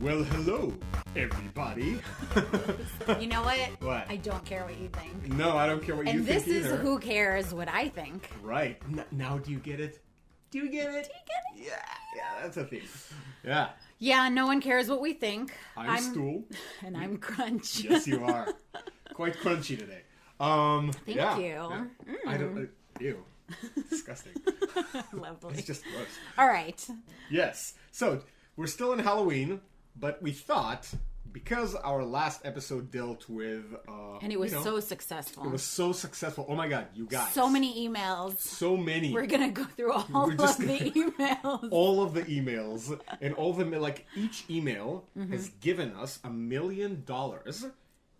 Well, hello, everybody. You know what? What? I don't care what you think. No, I don't care what you And think this is either. who cares what I think. Right. Now do you get it? Do you get it? Do you get it? Yeah, that's a thing. Yeah. Yeah, no one cares what we think. I'm Stool. And I'm Crunch. Yes, you are. Quite crunchy today. Thank you. Yeah. I don't... ew. Disgusting. Lovely. It's just gross. All right. Yes. So, we're still in Halloween, but we thought, because our last episode dealt with... And it was so successful. It was so successful. Oh my god, you guys. So many emails. So many. We're going to go through all of the emails. All of the emails. And all of them, like, each email has given us $1 million.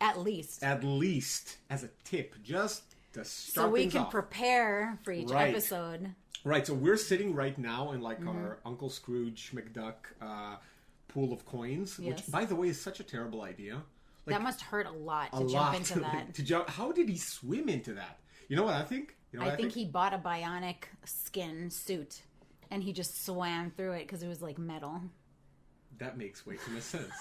At least. At least, as a tip. Just to start So we things can off. prepare for each episode. Right, so we're sitting right now in, like, our Uncle Scrooge McDuck pool of coins. Yes. Which, by the way, is such a terrible idea. Like, That must hurt a lot to jump into that. How did he swim into that? You know what I think? You know what I think he bought a bionic skin suit and he just swam through it because it was like metal. That makes way too much sense.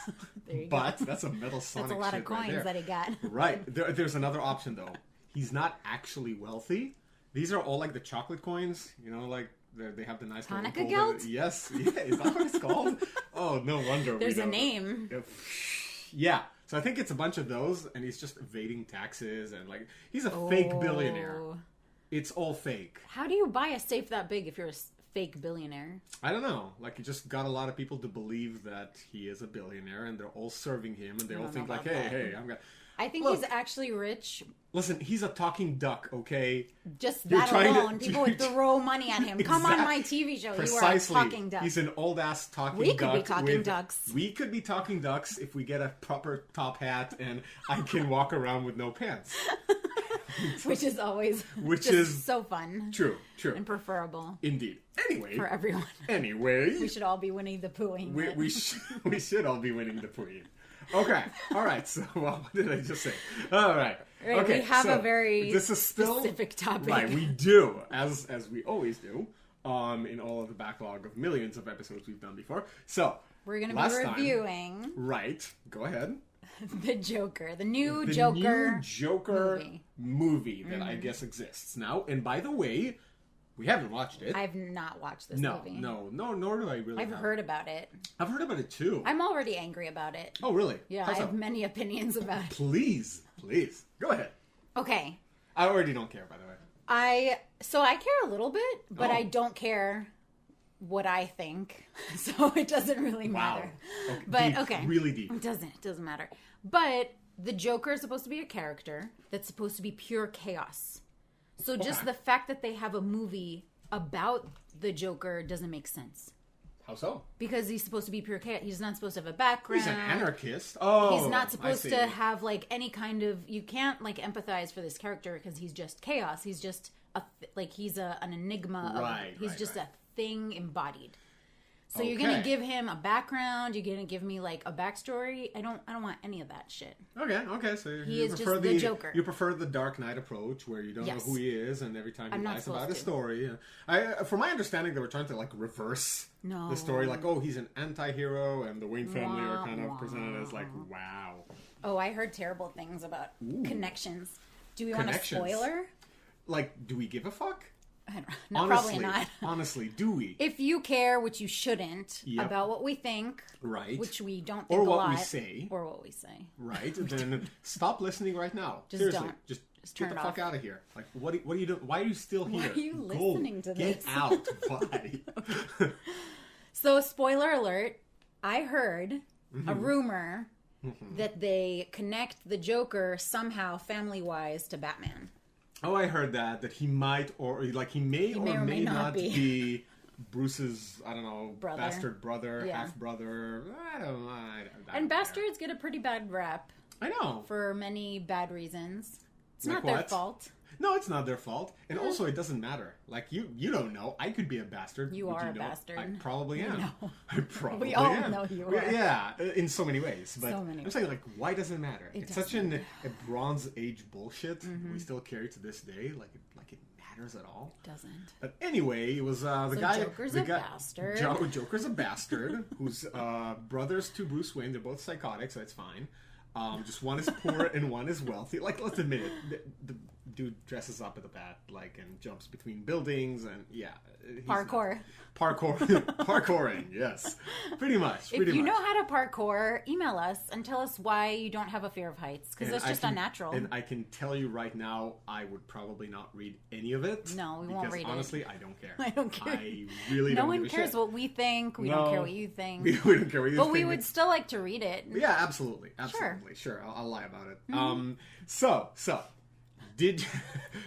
There you But go. that's a metal Sonic That's a lot of shit right coins there. that he got. Right. There's another option, though. He's not actually wealthy. These are all like the chocolate coins. You know, like they have the nice little Hanukkah golden... gelt? Yes. Yeah. Is that what it's called? Oh, no wonder. There's we a don't name. know. Yeah. So I think it's a bunch of those, and he's just evading taxes, and like he's a fake billionaire. It's all fake. How do you buy a safe that big if you're a fake billionaire? I don't know. Like, he just got a lot of people to believe that he is a billionaire, and they're all serving him, and they all think like, hey, I'm gonna... I think Look, he's actually rich. Listen, he's a talking duck, okay? Just You're that trying to- alone, people would throw money at him. Come on my TV show. Precisely. You are a talking duck. He's an old-ass talking duck. We could be talking ducks. We could be talking ducks if we get a proper top hat and I can walk around with no pants. Which is always so fun. True. And preferable. Indeed. Anyway. For everyone. Anyway. We should all be Winnie the Poohing. We should all be winning the Poohing. Okay. All right. So, what did I just say? All right. Okay. We have a very this is still, specific topic. Right. We do, as we always do, in all of the backlog of millions of episodes we've done before. So we're going to be reviewing. Right. Go ahead. The Joker. The new Joker movie that I guess exists now. And by the way, we haven't watched it. I've not watched this movie. No, nor do I really. I've heard about it. I've heard about it too. I'm already angry about it. Oh, really? Yeah, I have many opinions about it. Please. Go ahead. Okay. I already don't care, by the way. I care a little bit, but I don't care what I think. So it doesn't really matter. Wow. Okay. But deep, okay. Really deep. It doesn't matter. But the Joker is supposed to be a character that's supposed to be pure chaos. So just the fact that they have a movie about the Joker doesn't make sense. How so? Because he's supposed to be pure chaos. He's not supposed to have a background. He's an anarchist. Oh, he's not supposed to have like any kind of. You can't like empathize for this character because he's just chaos. He's just he's an enigma. Right. He's just a thing embodied. So you're gonna give him a background. You're gonna give me like a backstory. I don't want any of that shit. Okay. So he you is prefer just the Joker. You prefer the Dark Knight approach, where you don't know who he is, and every time he lies about his to. story. From my understanding, they were trying to like reverse the story. Like, oh, he's an anti-hero, and the Wayne family are kind of presented as like, wow. Oh, I heard terrible things about connections. Do we want a spoiler? Like, do we give a fuck? No, probably not. Honestly, do we? If you care, which you shouldn't, about what we think, right? Which we don't think or a lot, or what we say, right? Then stop listening right now. Seriously, just turn get the it fuck out of here. Like, what are you doing? Why are you still here? Why are you listening to this? Get out! Why? So, spoiler alert! I heard a rumor that they connect the Joker somehow, family-wise, to Batman. Oh, I heard that he might, or like he may or may not be Bruce's, I don't know, bastard brother, half brother. I don't know. And bastards get a pretty bad rap. I know. For many bad reasons. It's like not their fault. No, it's not their fault. And also, it doesn't matter. Like, you don't know. I could be a bastard. You are a bastard. I probably am. No. I probably we all am. know you are. Yeah, in so many ways. But so many I'm saying, like, why does it matter? It's such a Bronze Age bullshit Mm-hmm. we still carry to this day. Like it matters at all. Doesn't. But anyway, it was the guy. Joker's a bastard. Joker's a bastard who's brothers to Bruce Wayne. They're both psychotic, so it's fine. Just one is poor and one is wealthy. Like, let's admit it. The dude dresses up at the bat, like, and jumps between buildings, and yeah. Parkouring, yes. Pretty much. If you know how to parkour, email us and tell us why you don't have a fear of heights, because that's just unnatural. And I can tell you right now, I would probably not read any of it. No, we won't read honestly, it. I don't care. I don't care. I really no don't one give a cares shit. what we think. We don't care what you think. We don't care what you think. But we would still like to read it. Yeah, absolutely. Sure. I'll lie about it. Mm-hmm. So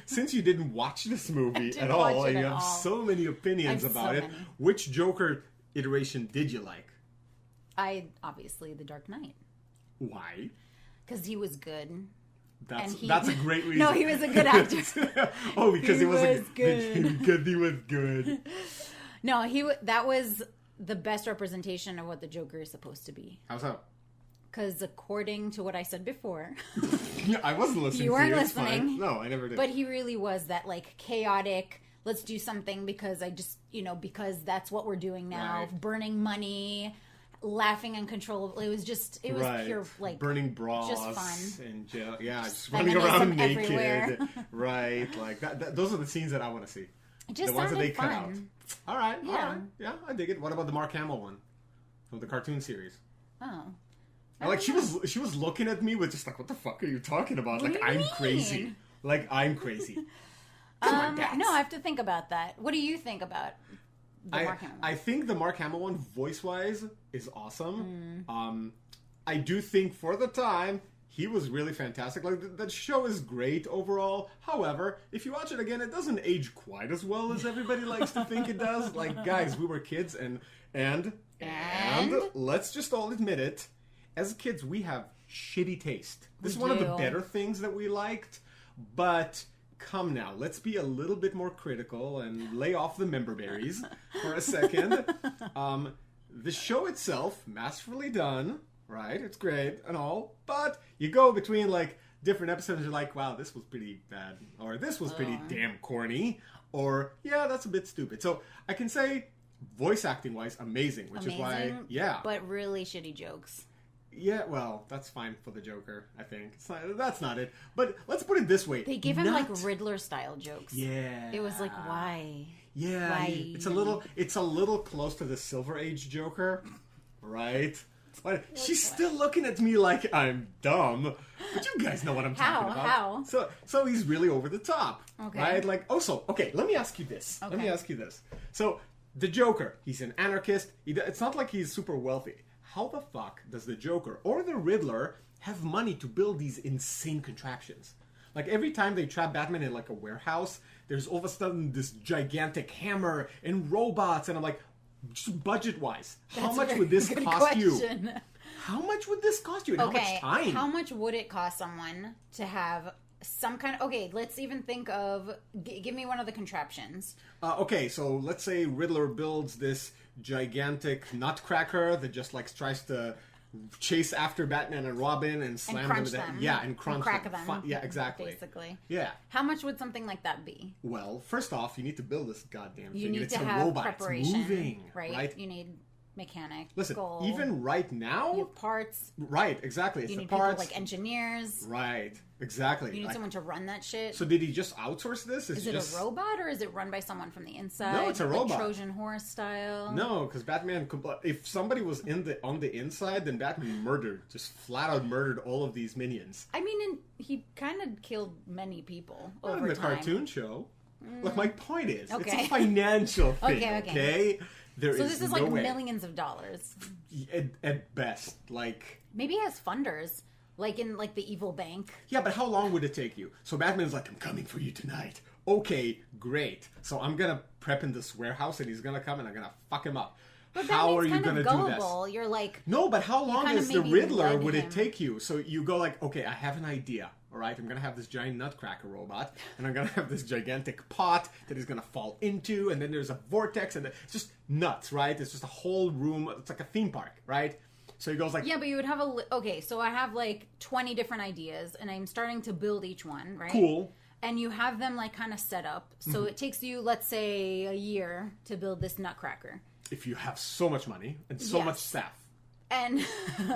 since you didn't watch this movie at all, and you have so many opinions about it, which Joker iteration did you like? Obviously The Dark Knight. Why? Because he was good. That's a great reason. No, he was a good actor. Because he was good. Because he was good. No, that was the best representation of what the Joker is supposed to be. How's that? Because according to what I said before... I wasn't listening. You weren't listening. Fine. No, I never did. But he really was that, like, chaotic, let's do something because because that's what we're doing now. Right. Burning money, laughing uncontrollable. It was pure, like... burning bras. Just fun. And jail. Yeah, just running around naked. Everywhere. Right. Like, those are the scenes that I want to see. It just the ones that they fun. cut out. All right. Yeah. All right. Yeah, I dig it. What about the Mark Hamill one? From the cartoon series? Oh. Like, she was looking at me with just like, what the fuck are you talking about? What like, do you I'm mean? crazy. Like, I'm crazy. Come on, Dax. No, I have to think about that. What do you think about the Mark Hamill one? I think the Mark Hamill one, voice-wise, is awesome. I do think, for the time, he was really fantastic. Like, that show is great overall. However, if you watch it again, it doesn't age quite as well as everybody likes to think it does. Like, guys, we were kids, and let's just all admit it. As kids, we have shitty taste. This is one of the better things that we liked, but come now, let's be a little bit more critical and lay off the member berries for a second. The show itself, masterfully done, right? It's great and all, but you go between, like, different episodes and you're like, wow, this was pretty bad, or this was pretty damn corny, or, yeah, that's a bit stupid. So I can say, voice acting wise, amazing, which is why, yeah. But really shitty jokes. Yeah, well, that's fine for the Joker, I think. That's not it. But let's put it this way. They give him, like, Riddler-style jokes. Yeah. It was like, why? Yeah. Why? It's a little close to the Silver Age Joker, right? But she's still looking at me like I'm dumb. But you guys know what I'm talking about. How? So he's really over the top, okay. right? Like, okay, let me ask you this. So, the Joker, he's an anarchist. It's not like he's super wealthy. How the fuck does the Joker or the Riddler have money to build these insane contraptions? Like, every time they trap Batman in, like, a warehouse, there's all of a sudden this gigantic hammer and robots, and I'm like, just budget-wise, how much would this cost you? How much would this cost you, and how much time? How much would it cost someone to have some kind of... Okay, let's even think of... Give me one of the contraptions. Okay, so let's say Riddler builds this gigantic nutcracker that just, like, tries to chase after Batman and Robin and slam them. And crack them. Yeah, exactly. Basically. Yeah. How much would something like that be? Well, first off, you need to build this goddamn thing. You need to have preparation. It's moving, right? You need mechanic. Listen, even right now, you have parts. Right, exactly. It's you the need parts. People like engineers. Right, exactly. You need someone to run that shit. So did he just outsource this? Is it a robot or is it run by someone from the inside? No, it's a robot. Like Trojan horse style. No, because Batman. If somebody was on the inside, then Batman just flat out murdered all of these minions. I mean, he kind of killed many people over in the time. Cartoon show. Look, my point is, it's a financial thing. Okay. So this is like millions of dollars. At best. Like, maybe he has funders, like in like the evil bank. Yeah, but how long would it take you? So Batman's like, I'm coming for you tonight. Okay, great. So I'm gonna prep in this warehouse and he's gonna come and I'm gonna fuck him up. But how are you gonna do this? You're like, no, but how long as the Riddler would it take you? So you go like, okay, I have an idea. All right, I'm going to have this giant nutcracker robot, and I'm going to have this gigantic pot that he's going to fall into, and then there's a vortex, and it's just nuts, right? It's just a whole room. It's like a theme park, right? So he goes like... Yeah, but you would have okay, so I have like 20 different ideas, and I'm starting to build each one, right? Cool. and you have them like kind of set up. So it takes you, let's say, a year to build this nutcracker. If you have so much money and so much staff. And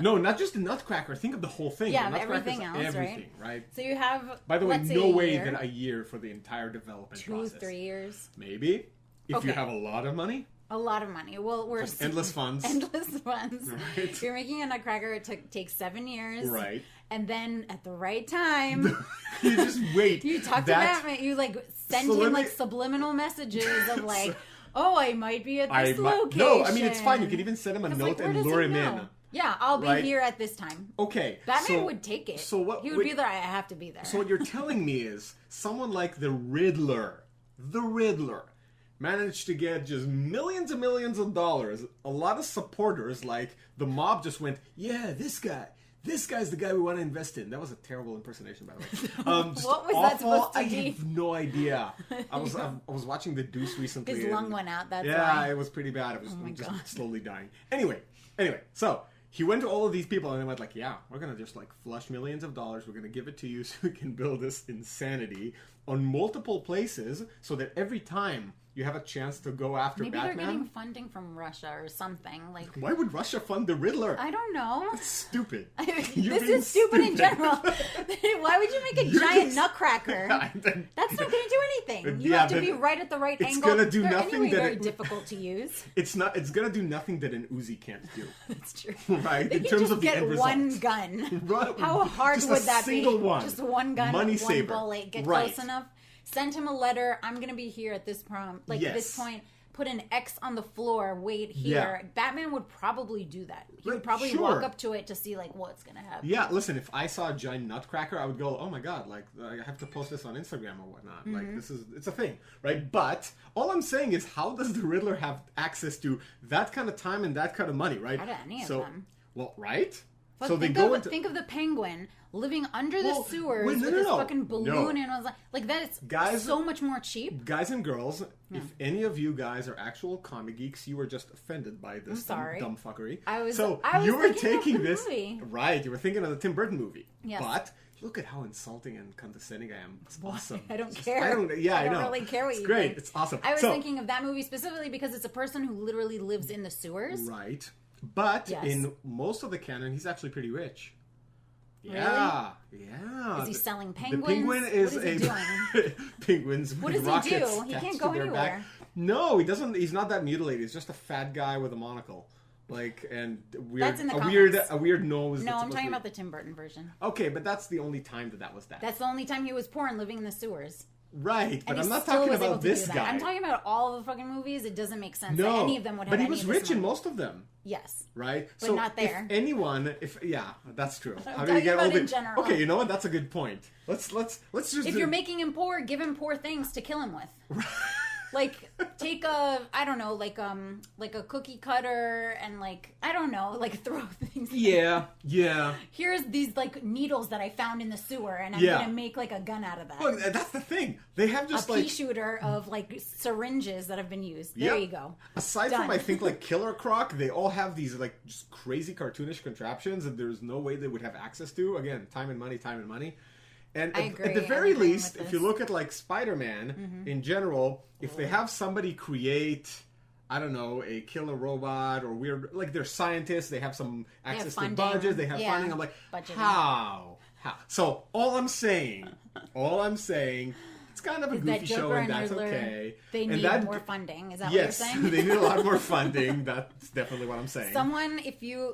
no, not just the nutcracker. Think of the whole thing. Yeah, everything else, everything, right? So you have, by the way, let's say no way year, that a year for the entire development 2, process. 3 years. Maybe. If you have a lot of money. A lot of money. Well, we're... endless funds. Endless funds. Right. If you're making a nutcracker, it takes 7 years. Right. And then at the right time... you just wait. You talk to Batman. You, like, send him, like, subliminal messages of, like, oh, I might be at this location. No, I mean, it's fine. You can even send him a note and lure him in. Yeah, I'll be here at this time. Okay. Batman would take it. So what? He would be there. I have to be there. So what you're telling me is someone like the Riddler, managed to get just millions and millions of dollars. A lot of supporters, like the mob, just went, yeah, this guy's the guy we want to invest in. That was a terrible impersonation, by the way. What was that supposed to be? I have no idea. I was watching The Deuce recently. His lung went out. That's why. Yeah, it was pretty bad. It was just slowly dying. Anyway, so he went to all of these people and they went like, yeah, we're going to just like flush millions of dollars. We're going to give it to you so we can build this insanity on multiple places so that every time you have a chance to go after Batman. Maybe they're getting funding from Russia or something. Like, why would Russia fund the Riddler? I don't know. That's stupid. This is stupid in general. Why would you make a giant nutcracker? That's not going to do anything. You have to be right at the right angle. It's going to do nothing anyway very difficult to use. It's going to do nothing that an Uzi can't do. That's true. Right? They in terms of the end result. One gun. How hard would that be? Single one. Just one gun, Money one saver. bullet. Get close enough. Send him a letter. I'm going to be here at this this point. Put an X on the floor. Wait here. Yeah. Batman would probably do that. He would probably walk up to it to see like what's going to happen. Yeah, listen, if I saw a giant nutcracker, I would go, oh my God, like I have to post this on Instagram or whatnot. Mm-hmm. Like it's a thing, right? But all I'm saying is, how does the Riddler have access to that kind of time and that kind of money, right? How do any of them? Well, right? But so think of the Penguin living under the sewers with this fucking balloon and I was like that is so much more cheap. Guys and girls, if any of you guys are actual comic geeks, you were just offended by this dumb fuckery. You were taking this movie. Right, you were thinking of the Tim Burton movie. Yes. But look at how insulting and condescending I am. It's awesome. I don't care. I don't really care what you think. Great. It's awesome. I was thinking of that movie specifically because it's a person who literally lives in the sewers. Right. But in most of the canon, he's actually pretty rich. Yeah, really? Yeah. Is he selling penguins? The penguin is what is he doing? Penguins. What does he do? He can't go anywhere. Back. No, he doesn't. He's not that mutilated. He's just a fat guy with a monocle, and weird. That's in the a weird nose. No, I'm talking about the Tim Burton version. Okay, but that's the only time that was that. That's the only time he was poor and living in the sewers. Right, but I'm not talking about this guy. I'm talking about all the fucking movies. It doesn't make sense that any of them would have. But he was rich in most of them. Yes. Right? But not there. If anyone, that's true. How do you get all the... in general. Okay, you know what? That's a good point. Let's just... If you're making him poor, give him poor things to kill him with. Like, take a cookie cutter and throw things. Yeah. Here's these needles that I found in the sewer, and I'm gonna make a gun out of that. Look, that's the thing. They have just a pea shooter of syringes that have been used. There you go. Aside from I think Killer Croc, they all have these just crazy cartoonish contraptions that there's no way they would have access to. Again, time and money. And at the very least, if you look at Spider-Man in general, if they have somebody create, I don't know, a killer robot or weird, they're scientists, they have some access to budgets, they have funding. I'm like, how? So all I'm saying, it's kind of a goofy show, and that's okay. They need more funding. Is that what you're saying? Yes, they need a lot more funding. That's definitely what I'm saying.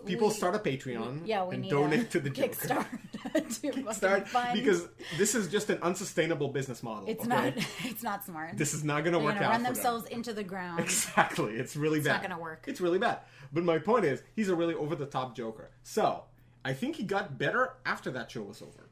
People start a Patreon and need donate to the Joker. Kickstart because this is just an unsustainable business model. It's not. It's not smart. This is not going to work out. They're going to run themselves into the ground. Exactly. It's really bad. It's not going to work. It's really bad. But my point is, he's a really over the top Joker. So I think he got better after that show was over.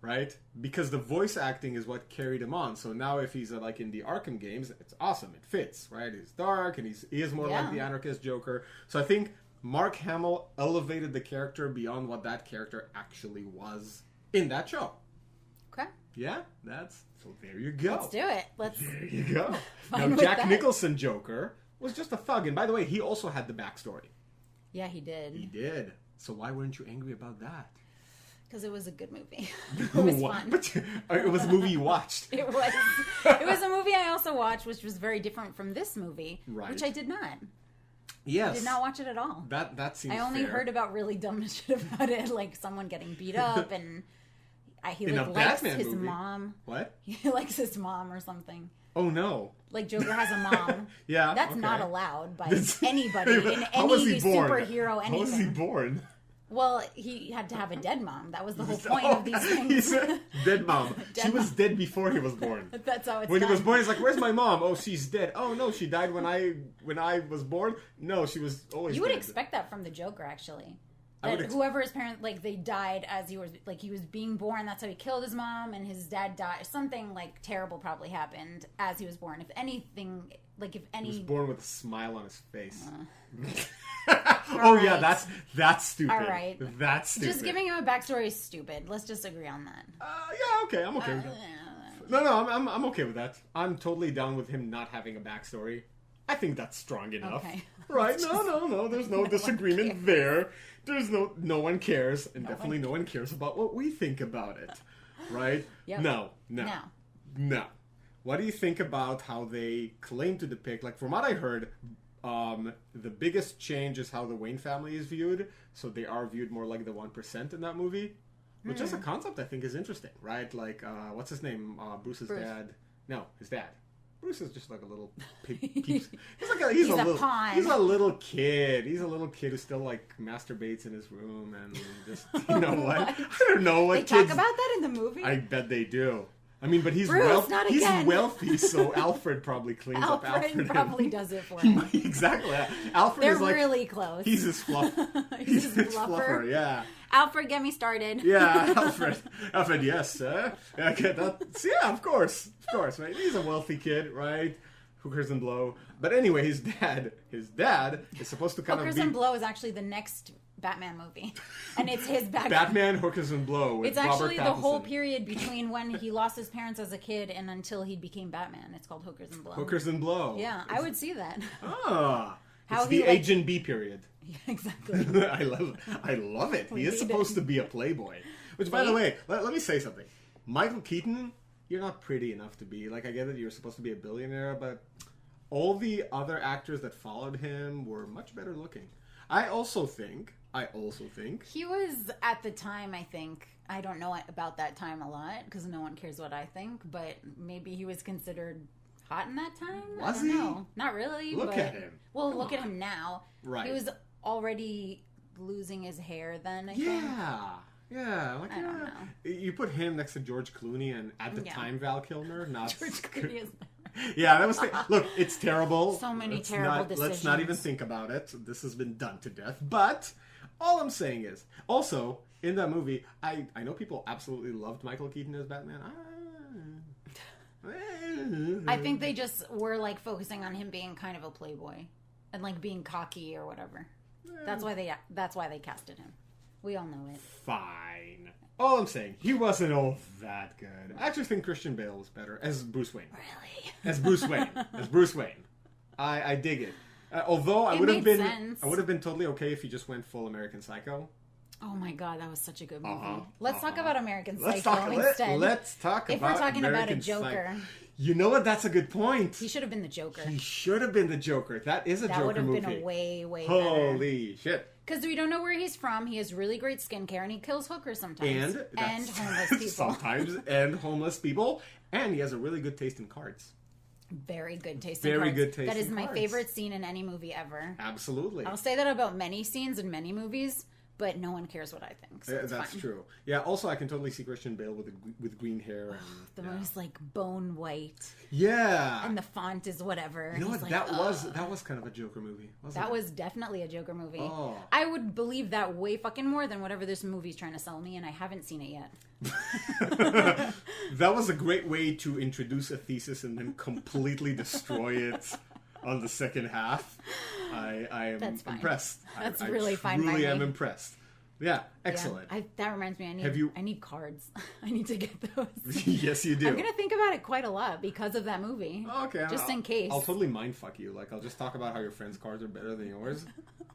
Right? Because the voice acting is what carried him on. So now if he's in the Arkham games, it's awesome. It fits, right? He's dark and he is more like the anarchist Joker. So I think Mark Hamill elevated the character beyond what that character actually was in that show. Okay. Yeah, so there you go. Let's do it. There you go. Now Jack Nicholson Joker was just a thug. And by the way, he also had the backstory. Yeah, he did. He did. So why weren't you angry about that? Because it was a good movie. It was fun. But it was a movie you watched. It was. It was a movie I also watched, which was very different from this movie, which I did not. Yes. I did not watch it at all. That seems I only fair. heard about really dumb shit about it, like someone getting beat up, and he In a likes Batman his movie. mom. What? He likes his mom or something. Oh no. Like Joker has a mom. Yeah. That's okay. not allowed by anybody in How was any he born? superhero anything. How was he born? Well, he had to have a dead mom. That was the whole point of these things. He said, dead mom. Dead She was mom. dead before he was born. That's how it's When done. he was born, he's like, "Where's my mom? Oh, she's dead. Oh no, she died when I was born. No, she was always. You would dead." expect that from the Joker, actually. I would That whoever his parents, like, they died as he was being born. That's how he killed his mom, and his dad died. Something like terrible probably happened as he was born. If anything, like if any, He was born with a smile on his face. All Yeah, right. that's stupid. All right. That's stupid. just giving him a backstory is stupid. Let's just agree on that. Yeah, okay, I'm okay with that. No, I'm okay with that. I'm totally down with him not having a backstory. I think that's strong enough. Okay. Right? No. There's no disagreement there. There's no one cares, and definitely no one cares about what we think about it. Right? Yep. No. No. What do you think about how they claim to depict, like from what I heard, the biggest change is how the Wayne family is viewed. So they are viewed more like the 1% in that movie. Which as a concept I think is interesting, right? Like, what's his name? Bruce's dad. No, his dad. Bruce is just like a little pig. He's a little kid. He's a little kid who still like masturbates in his room and just you know what? I don't know what They kids. talk about that in the movie. I bet they do. I mean, but he's Bruce, not he's again. wealthy, so Alfred probably cleans up Alfred. Alfred probably does it for him. Exactly. Alfred They're is like really close. he's his fluff. He's his his fluffer. Yeah. Alfred, get me started. Yeah, Alfred, yes, sir. Okay, yeah, of course, right? He's a wealthy kid, right? Hookers and blow. But anyway, his dad is supposed to kind Hookers of be and Blow is actually the next Batman movie, and it's his Batman, Hookers and Blow. With It's Robert actually the whole Pattinson. period between when he lost his parents as a kid and until he became Batman. It's called Hookers and Blow. Hookers and Blow. Yeah, I would see that. Ah, How it's he, the like- Agent B period. Yeah, exactly. I love it. He is need supposed it. to be a playboy. Which, by the way, let me say something. Michael Keaton, you're not pretty enough to be. Like, I get that you're supposed to be a billionaire, but all the other actors that followed him were much better looking. I also think He was, at the time, I think, I don't know about that time a lot, because no one cares what I think, but maybe he was considered hot in that time? Was I don't he? know. Not really. Look but, at him. Well, Come look at on. him now. Right. He was already losing his hair then, I think. Yeah. Like, I don't know. You put him next to George Clooney and at the Yeah. time Val Kilmer, not George Clooney is... Yeah, that was. Look, it's terrible. So many Let's terrible Let's not even decisions. think about it. This has been done to death. But all I'm saying is, also in that movie, I know people absolutely loved Michael Keaton as Batman. I think they just were like focusing on him being kind of a playboy and like being cocky or whatever. That's why they casted him. We all know it. Fine. All I'm saying, he wasn't all that good. I actually think Christian Bale was better as Bruce Wayne. Really? As Bruce Wayne. I dig it. Although I It would have made been, sense. I would have been totally okay if he just went full American Psycho. Oh my god, that was such a good movie. Uh-huh, Let's talk about American Psycho Let's talk. instead. Let's talk If about. we're talking about a American Joker. Psycho. You know what? That's a good point. He should have been the Joker. He should have been the Joker. That is a That Joker would have movie. been a way better. Holy shit! Because we don't know where he's from. He has really great skincare, and he kills hookers sometimes. And homeless people. sometimes, and homeless people, and he has a really good taste in cards. Very good taste Very in cards. good taste That is in my cards. favorite scene in any movie ever. Absolutely. I'll say that about many scenes in many movies, but no one cares what I think. So it's That's fine. true. Yeah. Also, I can totally see Christian Bale with green hair. And, The yeah. most like bone white, Yeah. and the font is whatever. You know He's what? like, That was kind of a Joker movie. Wasn't That it? was definitely a Joker movie. Oh. I would believe that way fucking more than whatever this movie's trying to sell me, and I haven't seen it yet. That was a great way to introduce a thesis and then completely destroy it on the second half. I am That's fine. impressed. That's I really fine by truly me. am impressed. Yeah, excellent. Yeah. That reminds me, I need cards. I need to get those. Yes, you do. I'm gonna think about it quite a lot because of that movie. Oh, okay. Just in case. I'll totally mindfuck you. Like, I'll just talk about how your friends' cards are better than yours.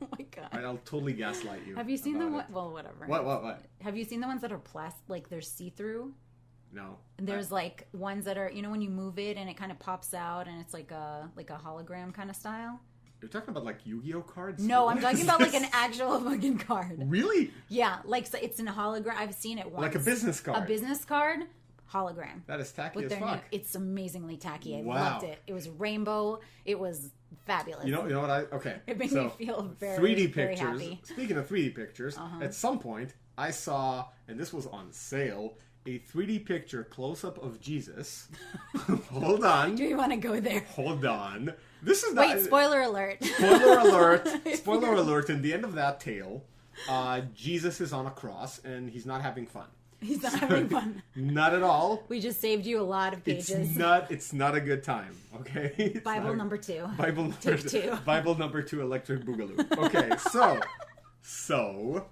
Oh my god. Right, I'll totally gaslight you. Have you seen the one? Well, whatever. What? Have you seen the ones that are like they're see-through? No. And there's like ones that are, when you move it and it kind of pops out and it's like a hologram kind of style. You're talking about like Yu-Gi-Oh cards? No, I'm talking about like an actual fucking card. Really? Yeah, like so it's in a hologram. I've seen it once. Like a business card. A business card hologram. That is tacky as fuck. It's amazingly tacky. I Wow. loved it. It was rainbow. It was fabulous. You know what okay. It made me feel very 3D very pictures. happy. Speaking of 3D pictures, at some point I saw, and this was on sale, a 3D picture close-up of Jesus. Hold on. Do you want to go there? Hold on. This is not... Wait, spoiler alert. Spoiler alert. Spoiler alert. In the end of that tale, Jesus is on a cross and he's not having fun. He's not having fun. Not at all. We just saved you a lot of pages. It's not a good time, okay? Bible number 2. Bible number Take 2. Bible number 2, Electric Boogaloo. Okay, so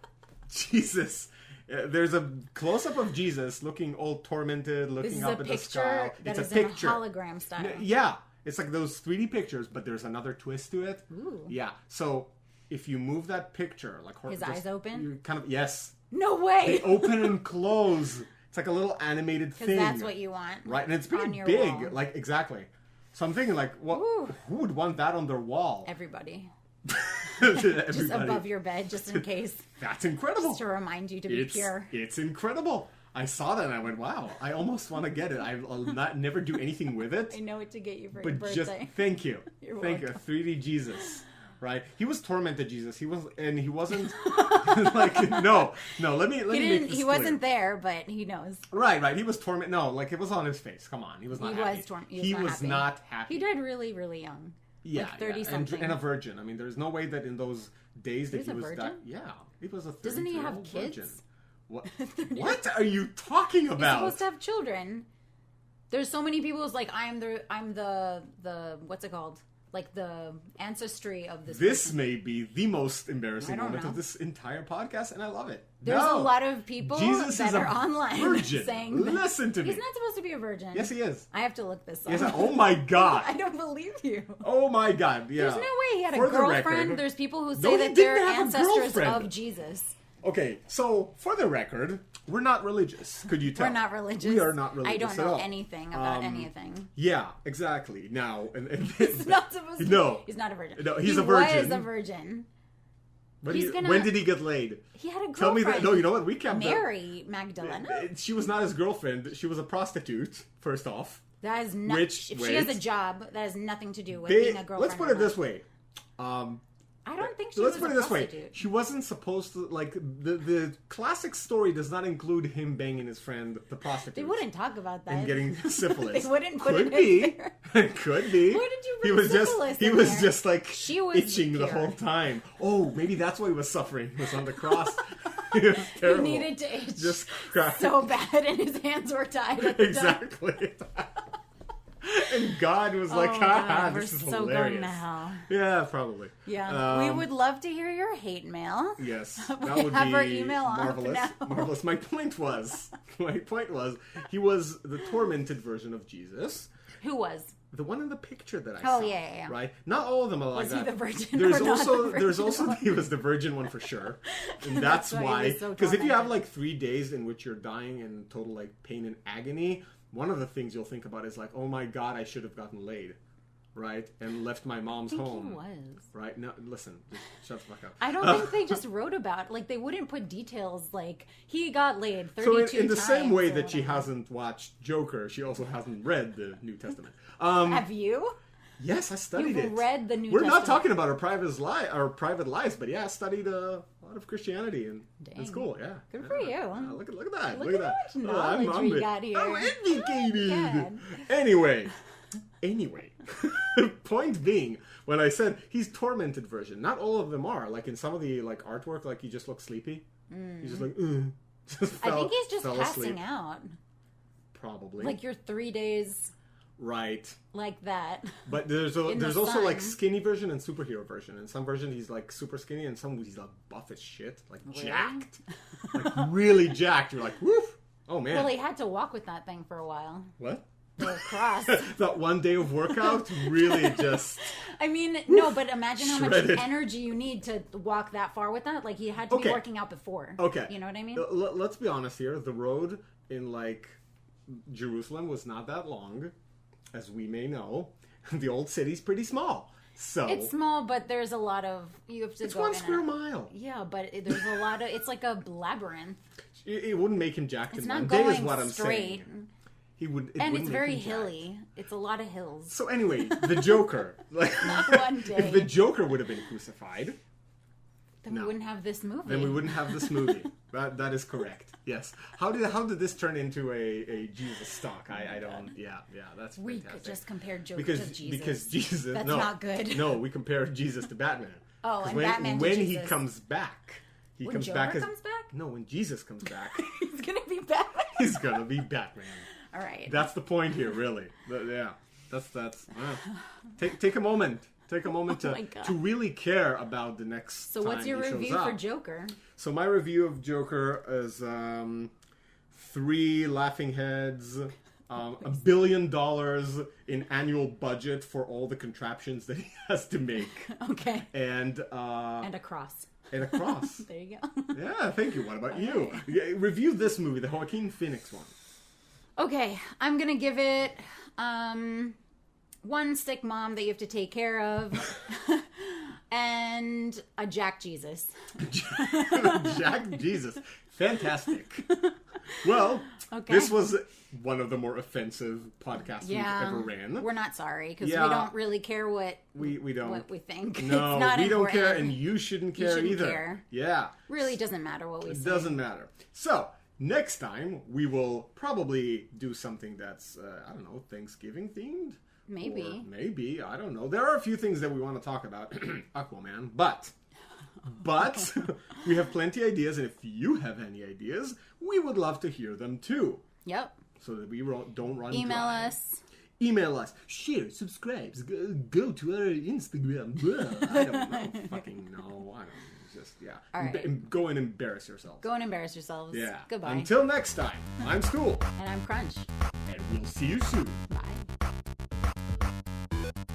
Jesus... There's a close-up of Jesus looking all tormented, looking up at the sky. It's a picture. In a hologram style. Yeah. It's like those 3D pictures, but there's another twist to it. Ooh. Yeah. So if you move that picture, like his eyes open? You kind of yes. No way. They open and close. It's like a little animated thing. Because that's what you want. Right, and it's pretty on big. Wall. Like exactly. So I'm thinking like, who would want that on their wall? Everybody. Everybody. Just above your bed, just in case. That's incredible. Just to remind you to be pure. It's incredible. I saw that and I went, wow, I almost want to get it. I'll never do anything with it. I know what to get you for your birthday. Just thank you. Thank welcome. you. 3D Jesus. Right? He was tormented Jesus. He wasn't like no, let me make this he wasn't there, but he knows. Right. He was tormented. No, like it was on his face. Come on. He was not happy. He was not happy. He died really, really young. Yeah, like 30 something. And a virgin. I mean, there's no way that in those days that he was virgin? Yeah, he was a 33-year-old Doesn't he have kids? Virgin. What? What are you talking about? He's supposed to have children. There's so many people who's like, I'm the what's it called? Like the ancestry of this. This person. may be the most embarrassing moment know. of this entire podcast, and I love it. There's a lot of people that are online virgin. saying Listen to me. He's not supposed to be a virgin. Yes, he is. I have to look this up. Yes, oh my god. I don't believe you. Oh my god. Yeah. There's no way he had a For the girlfriend. record, There's people who No, say he that didn't they're have a ancestors girlfriend. of Jesus. Okay, so for the record, we're not religious. Could you tell? We're not religious. We are not religious. I don't at know all. anything about anything. Yeah, exactly. Now, He's not supposed to. No, He's not a virgin. No, he's a virgin. He was a virgin. When did he get laid? He had a girlfriend. Tell me that. No, you know what? We kept Mary Magdalena. She was not his girlfriend. She was a prostitute. First off, that is not. If she has a job, that has nothing to do with being a girlfriend. Let's put it this way. I don't think she Let's was put a it this way. prostitute. She wasn't supposed to, like, the classic story does not include him banging his friend, the prostitute. They wouldn't talk about that. And getting syphilis. They wouldn't put Could it be. in there. Could be. Where did you bring He was syphilis He in was there? just, like, She was itching the pure. whole time. Oh, maybe that's why he was suffering. He was on the cross. It was terrible. He needed to itch Just cry. so bad, and his hands were tied. At the Exactly. And God was like, haha, we're this is so hilarious. going to hell. Yeah, probably. Yeah, we would love to hear your hate mail. Yes, We that would have be our email off marvelous. now. Marvelous. My point was, he was the tormented version of Jesus. Who was? The one in the picture that I saw. Oh, yeah. Right? Not all of them are like Was that. he the virgin There's or not also the virgin there's also one? he was the virgin one for sure. And that's That's why he why was so because if you have tormented. like 3 days in which you're dying in total like pain and agony, one of the things you'll think about is like, oh my god, I should have gotten laid. Right? And left my mom's I think home. he was. Right? No, listen. Just shut the fuck up. I don't think they just wrote about, like, they wouldn't put details like he got laid 32 times. So in the same way or that she whatever. hasn't watched Joker, she also hasn't read the New Testament. Have you? Yes, I studied You've it. read the New We're Testament. not talking about our private lives, but yeah, I studied a lot of Christianity in school. Yeah, Good for you. Look at that. Look at how much knowledge we got here. I'm educated. God. Anyway, point being, when I said he's tormented version, not all of them are. Like in some of the like artwork, like he just looks sleepy. He's just like, I think he's just fell passing asleep. out. Probably. Like you're 3 days. Right. like that. But there's In the also sun. like skinny version and superhero version. In some version he's like super skinny, and some he's like buff as shit, like Really? jacked, like really jacked. You're like, woof. Oh man. Well, he had to walk with that thing for a while. What? The cross. That one day of workout really just. I mean, no, but imagine how much Shredded. energy you need to walk that far with that. Like, he had to be Okay. working out before. Okay. You know what I mean? Let's be honest here. The road in like Jerusalem was not that long, as we may know. The old city's pretty small, so It's small, but there's a lot of... You have to it's go 1 in square and- mile. Yeah, but there's a lot of... It's like a labyrinth. It wouldn't make him jacked It's in not one day, is going what I'm straight. saying. He would, it And wouldn't it's make very him jacked. hilly. It's a lot of hills. So anyway, the Joker. Like, Not one day. If the Joker would have been crucified, Then No. we wouldn't have this movie. then we wouldn't have this movie. That is correct. Yes. How did this turn into a Jesus stock? I don't. Yeah. That's We fantastic. could just compare Joker because to Jesus. because Jesus. That's no, not good. No, we compare Jesus to Batman. Oh, 'Cause and when, Batman to when he Jesus. comes back, he When comes Joker back as comes back? no. When Jesus comes back, He's gonna be Batman. he's gonna be Batman. All right. That's the point here, really. Yeah, that's. Take a moment. Take a moment Oh my God. to really care about the next. So time what's your he shows review for up. Joker? So my review of Joker is 3 laughing heads, $1 billion in annual budget for all the contraptions that he has to make, Okay. and And a cross. a cross. There you go. Yeah, thank you. What about you? Yeah, review this movie, the Joaquin Phoenix one. Okay, I'm gonna give it one sick mom that you have to take care of, and a Jack Jesus. Jack Jesus. Fantastic. Well, Okay. this was one of the more offensive podcasts Yeah, we've ever ran. we're not sorry because Yeah. we don't really care what We don't. what we think. No, it's not we don't important. care, and you shouldn't care shouldn't either. care. Yeah. Really doesn't matter what we It say. doesn't matter. So, next time, we will probably do something that's, I don't know, Thanksgiving themed? Maybe. Or maybe, I don't know. There are a few things that we want to talk about. Aquaman. But we have plenty of ideas, and if you have any ideas, we would love to hear them too. Yep. So that we don't run Email dry. us. Email us. Share, subscribe, go to our Instagram. I don't know. Fucking no. I don't know. Just, yeah. All right. Go and embarrass yourself. Go and embarrass yourselves. Yeah. Goodbye. Until next time, I'm Stool, And I'm Crunch. and we'll see you soon. Bye.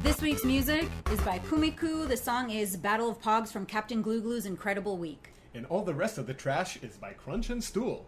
This week's music is by Kumiku. The song is Battle of Pogs from Captain Gluglu's Incredible Week. And all the rest of the trash is by Crunch and Stool.